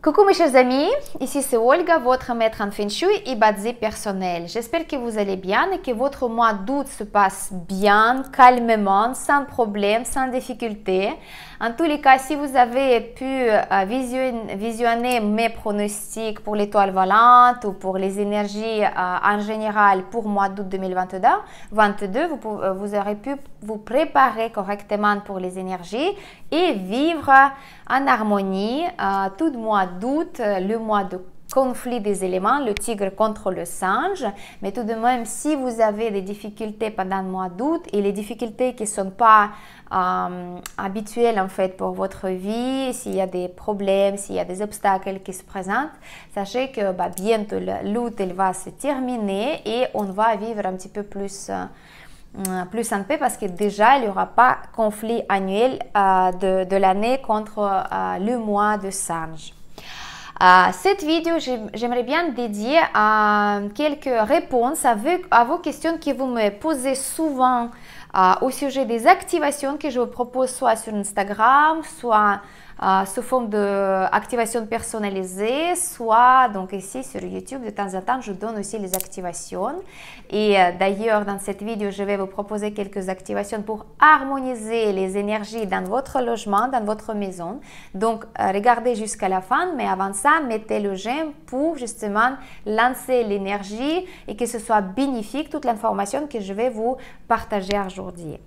Coucou mes chers amis, ici c'est Olga, votre maître en Feng Shui et Bazzi personnel. J'espère que vous allez bien et que votre mois d'août se passe bien, calmement, sans problème, sans difficulté. En tous les cas, si vous avez pu visionner mes pronostics pour l'étoile volante ou pour les énergies en général pour mois d'août 2022, vous aurez pu vous préparer correctement pour les énergies et vivre en harmonie tout le mois d'août, le mois de conflit des éléments, le tigre contre le singe. Mais tout de même, si vous avez des difficultés pendant le mois d'août et les difficultés qui ne sont pas habituelles en fait pour votre vie, s'il y a des problèmes, s'il y a des obstacles qui se présentent, sachez que bientôt l'août il va se terminer et on va vivre un petit peu plus en paix parce que déjà il n'y aura pas conflit annuel de l'année contre le mois de singe. Cette vidéo, j'aimerais bien dédier à quelques réponses à vos questions que vous me posez souvent au sujet des activations que je vous propose soit sur Instagram, soit sous forme d'activation personnalisée, soit donc ici sur YouTube. De temps en temps, je donne aussi les activations. Et d'ailleurs, dans cette vidéo, je vais vous proposer quelques activations pour harmoniser les énergies dans votre logement, dans votre maison. Donc, regardez jusqu'à la fin, mais avant ça, mettez le j'aime pour justement lancer l'énergie et que ce soit bénéfique, toute l'information que je vais vous partager aujourd'hui.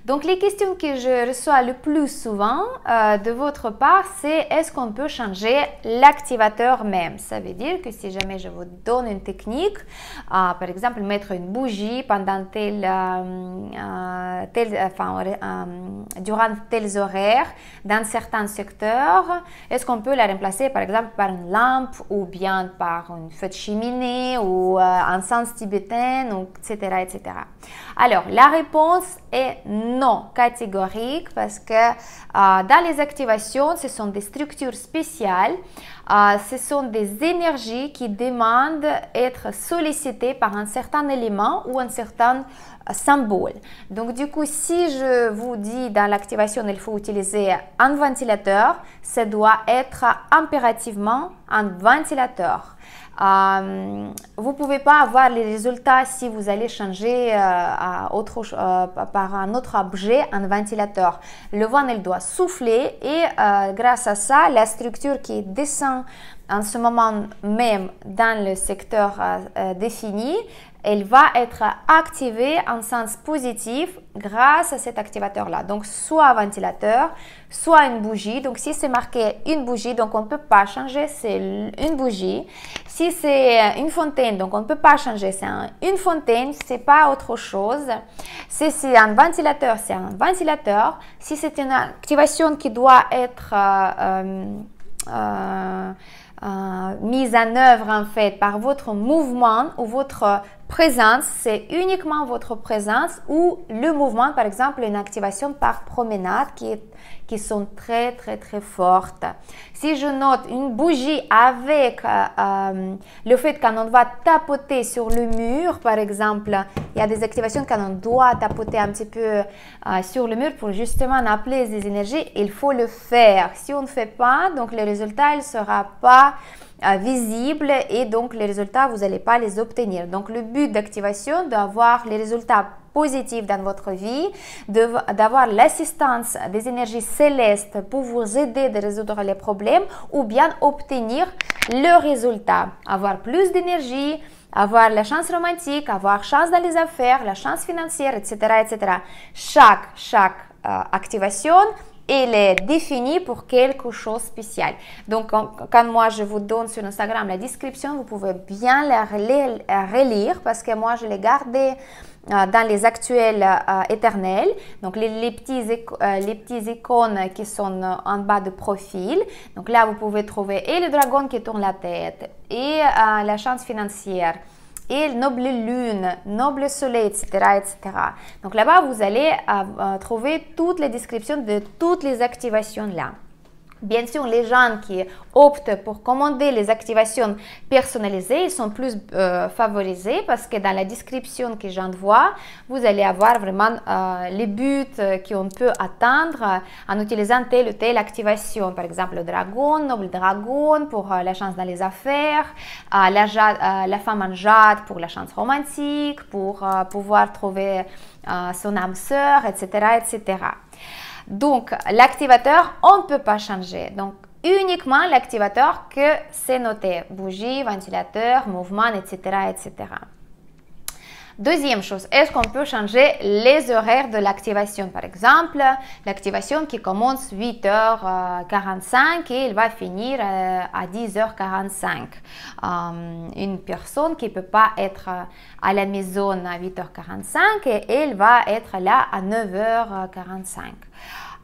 Donc, les questions que je reçois le plus souvent de votre part, c'est est-ce qu'on peut changer l'activateur même? Ça veut dire que si jamais je vous donne une technique, par exemple mettre une bougie pendant durant tels horaires dans certains secteurs, est-ce qu'on peut la remplacer par exemple par une lampe ou bien par une feu de cheminée ou un sens tibétain, etc., etc. Alors, la réponse est non, catégorique, parce que dans les activations, ce sont des structures spéciales, ce sont des énergies qui demandent d'être sollicitées par un certain élément ou un certain symbole. Donc du coup, si je vous dis dans l'activation, il faut utiliser un ventilateur, ça doit être impérativement un ventilateur. Vous ne pouvez pas avoir les résultats si vous allez changer par un autre objet, un ventilateur. Le vent, il doit souffler et grâce à ça, la structure qui descend en ce moment même dans le secteur défini, elle va être activée en sens positif grâce à cet activateur-là. Donc, soit un ventilateur, soit une bougie. Donc, si c'est marqué une bougie, donc on ne peut pas changer, c'est une bougie. Si c'est une fontaine, donc on ne peut pas changer, c'est une fontaine, c'est pas autre chose. Si c'est un ventilateur, c'est un ventilateur. Si c'est une activation qui doit être mise en œuvre en fait par votre mouvement ou votre présence, c'est uniquement votre présence ou le mouvement, par exemple une activation par promenade qui sont très fortes. Si je note une bougie avec le fait quand on va tapoter sur le mur, par exemple, il y a des activations quand on doit tapoter un petit peu sur le mur pour justement appeler les énergies, il faut le faire. Si on ne fait pas, donc le résultat ne sera pas visible et donc les résultats, vous n'allez pas les obtenir. Donc le but d'activation, d'avoir les résultats positifs dans votre vie, d'avoir l'assistance des énergies célestes pour vous aider à résoudre les problèmes ou bien obtenir le résultat, avoir plus d'énergie, avoir la chance romantique, avoir chance dans les affaires, la chance financière, etc., etc. Chaque activation, elle est définie pour quelque chose de spécial. Donc, quand moi je vous donne sur Instagram la description, vous pouvez bien la relire parce que moi je l'ai gardée dans les actuels éternels. Donc, les petits icônes qui sont en bas de profil. Donc là, vous pouvez trouver et le dragon qui tourne la tête et la chance financière. Et noble lune, noble soleil, etc., etc. Donc là-bas, vous allez trouver toutes les descriptions de toutes les activations là. Bien sûr, les gens qui optent pour commander les activations personnalisées, ils sont plus favorisés parce que dans la description que je viens de voir, vous allez avoir vraiment les buts qu'on peut atteindre en utilisant telle ou telle activation. Par exemple, le dragon, noble dragon pour la chance dans les affaires, la femme en jade pour la chance romantique, pour pouvoir trouver son âme sœur, etc., etc. Donc, l'activateur, on ne peut pas changer. Donc, uniquement l'activateur que c'est noté. Bougie, ventilateur, mouvement, etc., etc. Deuxième chose, est-ce qu'on peut changer les horaires de l'activation? Par exemple, l'activation qui commence 8h45 et il va finir à 10h45. Une personne qui ne peut pas être à la maison à 8h45 et elle va être là à 9h45.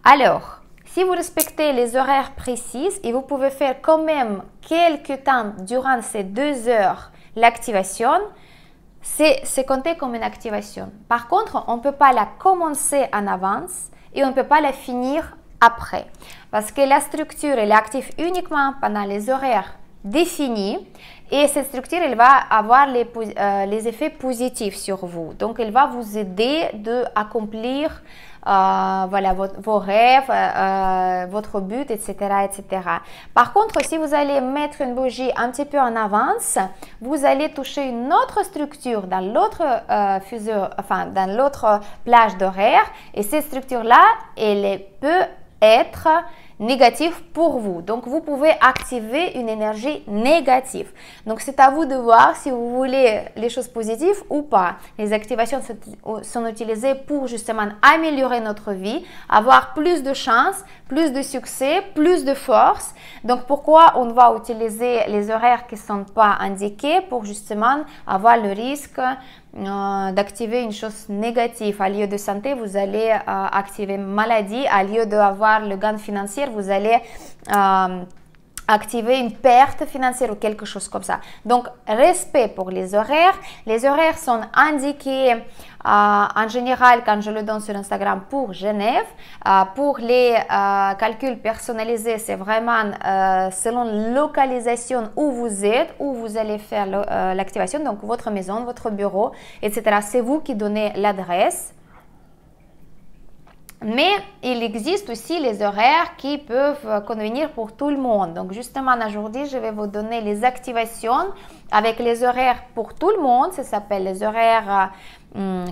Alors, si vous respectez les horaires précis et vous pouvez faire quand même quelques temps durant ces 2 heures l'activation, c'est compté comme une activation. Par contre, on ne peut pas la commencer en avance et on ne peut pas la finir après. Parce que la structure elle est active uniquement pendant les horaires définis et cette structure elle va avoir les effets positifs sur vous. Donc, elle va vous aider à accomplir voilà, vos rêves, votre but, etc., etc. Par contre, si vous allez mettre une bougie un petit peu en avance, vous allez toucher une autre structure dans l'autre dans l'autre plage d'horaire et cette structure-là, elle peut être négatif pour vous. Donc, vous pouvez activer une énergie négative. Donc, c'est à vous de voir si vous voulez les choses positives ou pas. Les activations sont utilisées pour justement améliorer notre vie, avoir plus de chance, plus de succès, plus de force. Donc, pourquoi on va utiliser les horaires qui ne sont pas indiqués pour justement avoir le risque d'activer une chose négative. À lieu de santé, vous allez activer maladie. À lieu d'avoir le gain financier, vous allez activer une perte financière ou quelque chose comme ça. Donc, respect pour les horaires. Les horaires sont indiqués en général quand je le donne sur Instagram pour Genève. Pour les calculs personnalisés, c'est vraiment selon localisation où vous êtes, où vous allez faire l'activation, donc votre maison, votre bureau, etc. C'est vous qui donnez l'adresse. Mais il existe aussi les horaires qui peuvent convenir pour tout le monde. Donc justement aujourd'hui, je vais vous donner les activations avec les horaires pour tout le monde. Ça s'appelle les horaires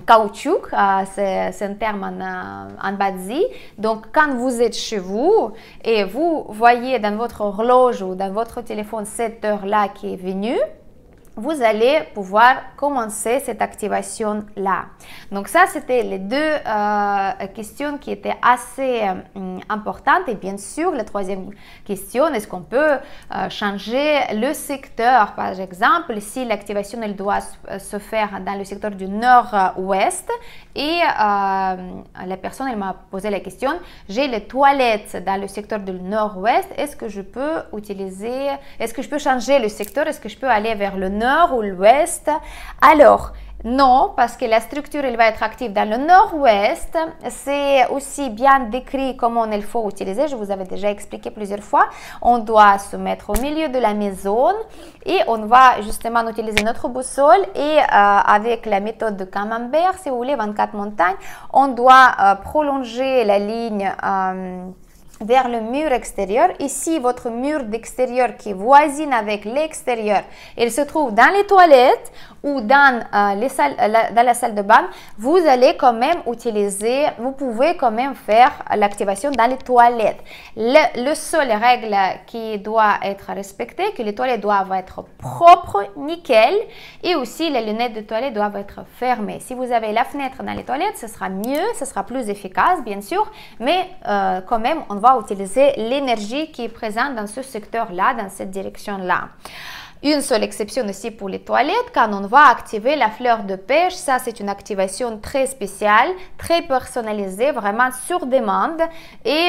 caoutchouc, c'est un terme en Badzi. Donc quand vous êtes chez vous et vous voyez dans votre horloge ou dans votre téléphone cette heure-là qui est venue, vous allez pouvoir commencer cette activation-là. Donc ça, c'était les deux questions qui étaient assez importantes. Et bien sûr, la troisième question, est-ce qu'on peut changer le secteur? Par exemple, si l'activation elle doit se faire dans le secteur du nord-ouest et la personne elle m'a posé la question, j'ai les toilettes dans le secteur du nord-ouest, est-ce que je peux changer le secteur? Est-ce que je peux aller vers le nord ou l'ouest? Alors, non, parce que la structure elle va être active dans le nord-ouest. C'est aussi bien décrit comment il faut utiliser. Je vous avais déjà expliqué plusieurs fois. On doit se mettre au milieu de la maison et on va justement utiliser notre boussole et avec la méthode de Camembert, si vous voulez, 24 montagnes, on doit prolonger la ligne vers le mur extérieur. Ici, votre mur d'extérieur qui voisine avec l'extérieur, il se trouve dans les toilettes ou dans la salle de bain. Vous allez quand même utiliser, vous pouvez quand même faire l'activation dans les toilettes. Le seule règle qui doit être respectée, que les toilettes doivent être propres, nickel, et aussi les lunettes de toilette doivent être fermées. Si vous avez la fenêtre dans les toilettes, ce sera mieux, ce sera plus efficace, bien sûr, mais quand même, on va utiliser l'énergie qui est présente dans ce secteur-là, dans cette direction-là. Une seule exception aussi pour les toilettes, quand on va activer la fleur de pêche, ça c'est une activation très spéciale, très personnalisée, vraiment sur demande et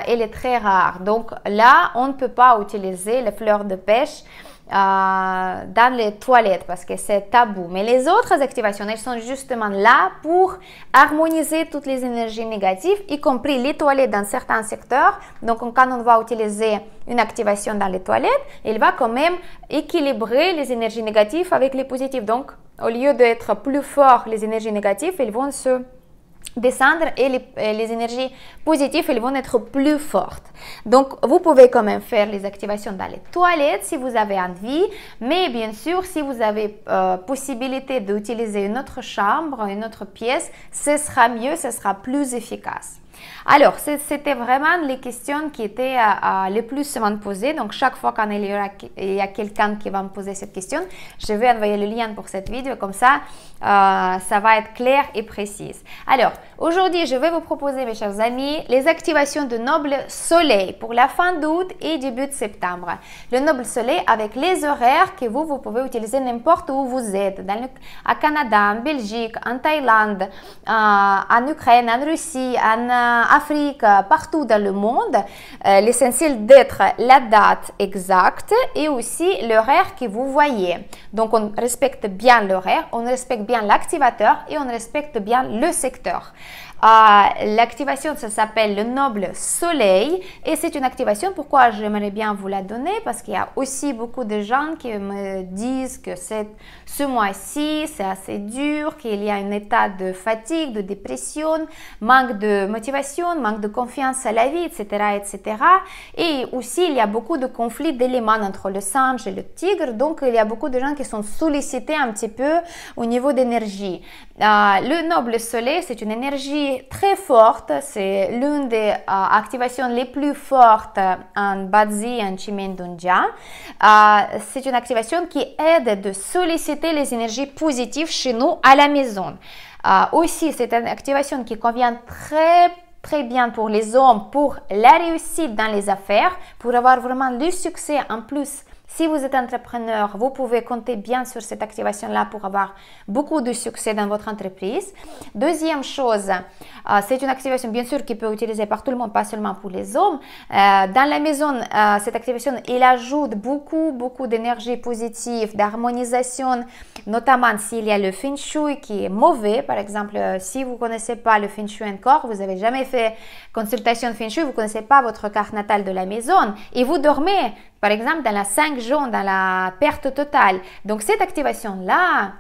elle est très rare. Donc là, on ne peut pas utiliser la fleur de pêche dans les toilettes parce que c'est tabou. Mais les autres activations, elles sont justement là pour harmoniser toutes les énergies négatives, y compris les toilettes dans certains secteurs. Donc, quand on va utiliser une activation dans les toilettes, il va quand même équilibrer les énergies négatives avec les positives. Donc, au lieu d'être plus forts les énergies négatives, elles vont se descendre et les énergies positives, elles vont être plus fortes. Donc, vous pouvez quand même faire les activations dans les toilettes si vous avez envie, mais bien sûr, si vous avez possibilité d'utiliser une autre chambre, une autre pièce, ce sera mieux, ce sera plus efficace. Alors, c'était vraiment les questions qui étaient les plus souvent posées. Donc, chaque fois qu'il y a quelqu'un qui va me poser cette question, je vais envoyer le lien pour cette vidéo. Comme ça, ça va être clair et précis. Alors, aujourd'hui, je vais vous proposer, mes chers amis, les activations de Noble Soleil pour la fin d'août et début de septembre. Le Noble Soleil avec les horaires que vous pouvez utiliser n'importe où vous êtes. À Canada, en Belgique, en Thaïlande, en Ukraine, en Russie, en Afrique, partout dans le monde. L'essentiel d'être la date exacte et aussi l'horaire que vous voyez. Donc, on respecte bien l'horaire, on respecte bien l'activateur et on respecte bien le secteur. L'activation, ça s'appelle le Noble Soleil et c'est une activation, pourquoi j'aimerais bien vous la donner, parce qu'il y a aussi beaucoup de gens qui me disent que ce mois-ci c'est assez dur, qu'il y a un état de fatigue, de dépression, manque de motivation, manque de confiance à la vie, etc., etc. Et aussi il y a beaucoup de conflits d'éléments entre le singe et le tigre, donc il y a beaucoup de gens qui sont sollicités un petit peu au niveau d'énergie. Le Noble Soleil, c'est une énergie très forte, c'est l'une des activations les plus fortes en Bazi et en Chimendunja. C'est une activation qui aide de solliciter les énergies positives chez nous à la maison. Aussi, c'est une activation qui convient très bien pour les hommes, pour la réussite dans les affaires, pour avoir vraiment du succès en plus. Si vous êtes entrepreneur, vous pouvez compter bien sur cette activation-là pour avoir beaucoup de succès dans votre entreprise. Deuxième chose, c'est une activation bien sûr qui peut être utilisée par tout le monde, pas seulement pour les hommes. Dans la maison, cette activation, elle ajoute beaucoup d'énergie positive, d'harmonisation, notamment s'il y a le Feng Shui qui est mauvais. Par exemple, si vous ne connaissez pas le Feng Shui encore, vous n'avez jamais fait consultation Feng Shui, vous ne connaissez pas votre carte natale de la maison et vous dormez, par exemple, dans la 5 jaune, dans la perte totale. Donc, cette activation-là,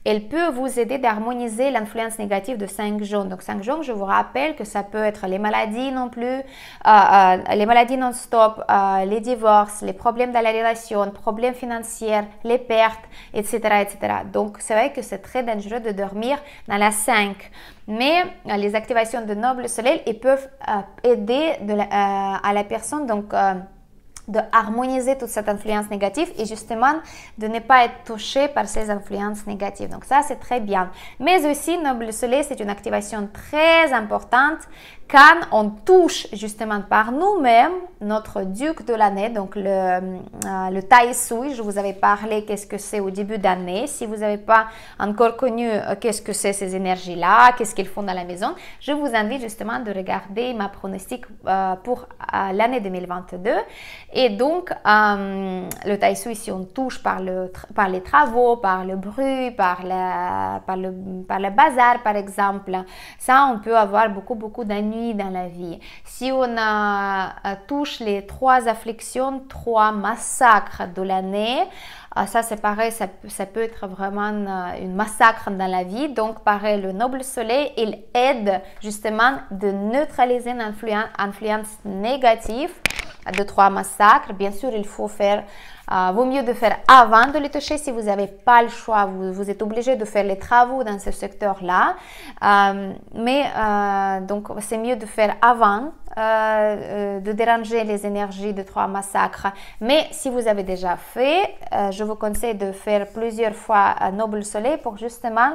elle peut vous aider d'harmoniser l'influence négative de 5 jaunes. Donc 5 jaunes, je vous rappelle que ça peut être les maladies non plus, les maladies non-stop, les divorces, les problèmes dans la relation, problèmes financiers, les pertes, etc., etc. Donc c'est vrai que c'est très dangereux de dormir dans la 5. Mais les activations de Noble Soleil, elles peuvent aider à la personne de harmoniser toute cette influence négative et justement de ne pas être touché par ces influences négatives. Donc ça, c'est très bien. Mais aussi, Noble Soleil, c'est une activation très importante quand on touche justement par nous-mêmes notre duc de l'année, donc le Tai Sui. Je vous avais parlé qu'est-ce que c'est au début d'année. Si vous n'avez pas encore connu qu'est-ce que c'est ces énergies-là, qu'est-ce qu'ils font dans la maison, je vous invite justement de regarder ma pronostic pour l'année 2022. Et donc, le Tai Sui, si on touche par les travaux, par le bruit, par le bazar, par exemple, ça, on peut avoir beaucoup d'ennuis dans la vie. Si on touche les 3 afflictions, 3 massacres de l'année, ça c'est pareil, ça peut être vraiment un massacre dans la vie. Donc pareil, le Noble Soleil, il aide justement de neutraliser une influence négative de 3 massacres. Bien sûr, il faut faire, vaut mieux de faire avant de les toucher. Si vous n'avez pas le choix, vous êtes obligé de faire les travaux dans ce secteur-là. Donc, c'est mieux de faire avant, de déranger les énergies de 3 massacres. Mais si vous avez déjà fait, je vous conseille de faire plusieurs fois Noble Soleil pour justement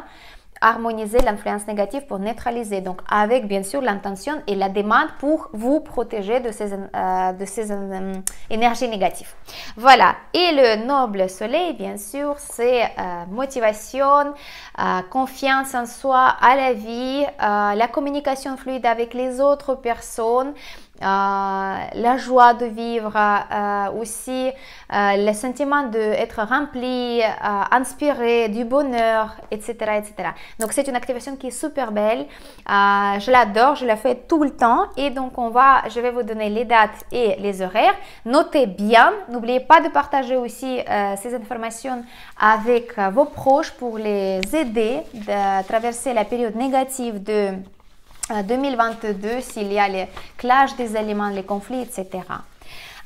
harmoniser l'influence négative, pour neutraliser. Donc, avec bien sûr l'intention et la demande pour vous protéger de ces énergies négatives. Voilà. Et le noble soleil, bien sûr, c'est motivation, confiance en soi, à la vie, la communication fluide avec les autres personnes, la joie de vivre, aussi le sentiment d'être rempli, inspiré, du bonheur, etc., etc. Donc c'est une activation qui est super belle, je l'adore, je la fais tout le temps et donc je vais vous donner les dates et les horaires. Notez bien, n'oubliez pas de partager aussi ces informations avec vos proches pour les aider à traverser la période négative de 2022, s'il y a les clashs des aliments, les conflits, etc.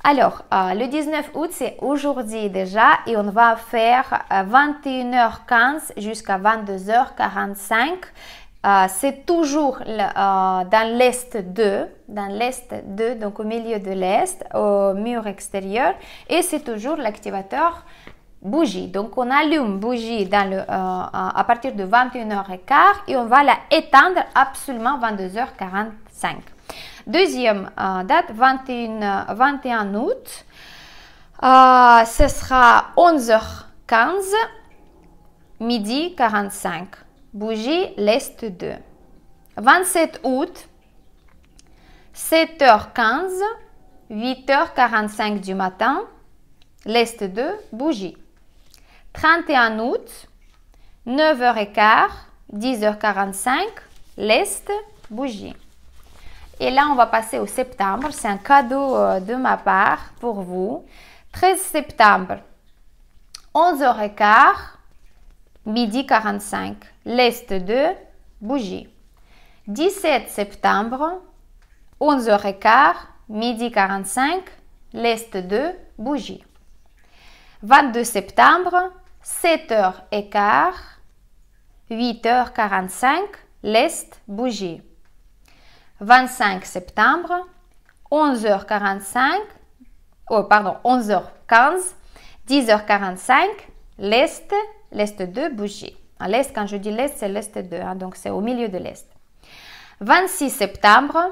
Alors, le 19 août, c'est aujourd'hui déjà et on va faire 21h15 jusqu'à 22h45. C'est toujours dans l'est 2, donc au milieu de l'est, au mur extérieur, et c'est toujours l'activateur bougie. Donc, on allume bougie à partir de 21h15 et on va la éteindre absolument 22h45. Deuxième date, 21 août, ce sera 11h15, midi 45, bougie l'est 2. 27 août, 7h15, 8h45 du matin, l'est 2, bougie. 31 août, 9h15, 10h45, l'est, bougie. Et là, on va passer au septembre. C'est un cadeau de ma part pour vous. 13 septembre, 11h15, midi 45, l'est 2, bougie. 17 septembre, 11h15, midi 45, l'est 2, bougie. 22 septembre, 7h15, 8h45, l'est, bougie. 25 septembre, 11h15, 10h45, l'est 2, bougie. À l'est, quand je dis l'est, c'est l'est 2, donc c'est au milieu de l'est. 26 septembre,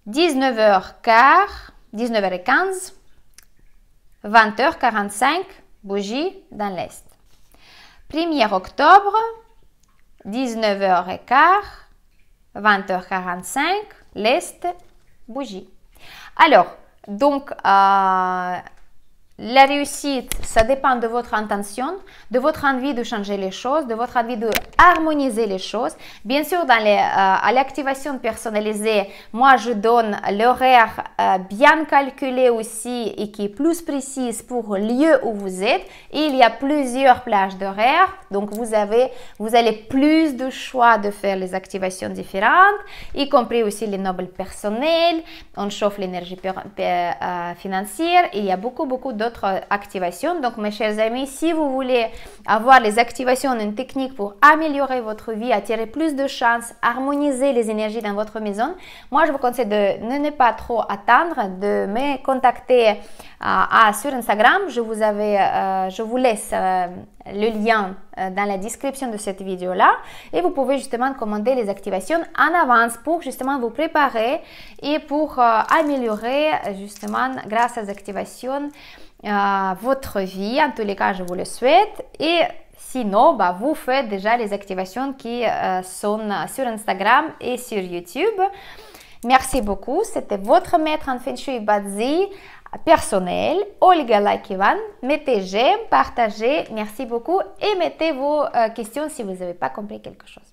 19h15, 20h45, bougie dans l'est. 1er octobre, 19h15, 20h45, l'est, bougie. Alors, donc, la réussite, ça dépend de votre intention, de votre envie de changer les choses, de votre envie de harmoniser les choses. Bien sûr, à l'activation personnalisée, moi, je donne l'horaire bien calculé aussi et qui est plus précise pour le lieu où vous êtes. Et il y a plusieurs plages d'horaire, donc vous allez plus de choix de faire les activations différentes, y compris aussi les nobles personnels. On chauffe l'énergie financière et il y a beaucoup d'autres activations. Donc mes chers amis, si vous voulez avoir les activations, une technique pour améliorer votre vie, attirer plus de chances, harmoniser les énergies dans votre maison, moi je vous conseille de ne pas trop attendre, de me contacter sur Instagram. Je vous laisse le lien dans la description de cette vidéo là et vous pouvez justement commander les activations en avance pour justement vous préparer et pour améliorer justement grâce aux activations votre vie. En tous les cas, je vous le souhaite. Et sinon, vous faites déjà les activations qui sont sur Instagram et sur YouTube. Merci beaucoup. C'était votre maître en Feng Shui Bazi personnel, Olga Lakivan. Mettez j'aime, partagez. Merci beaucoup et mettez vos questions si vous n'avez pas compris quelque chose.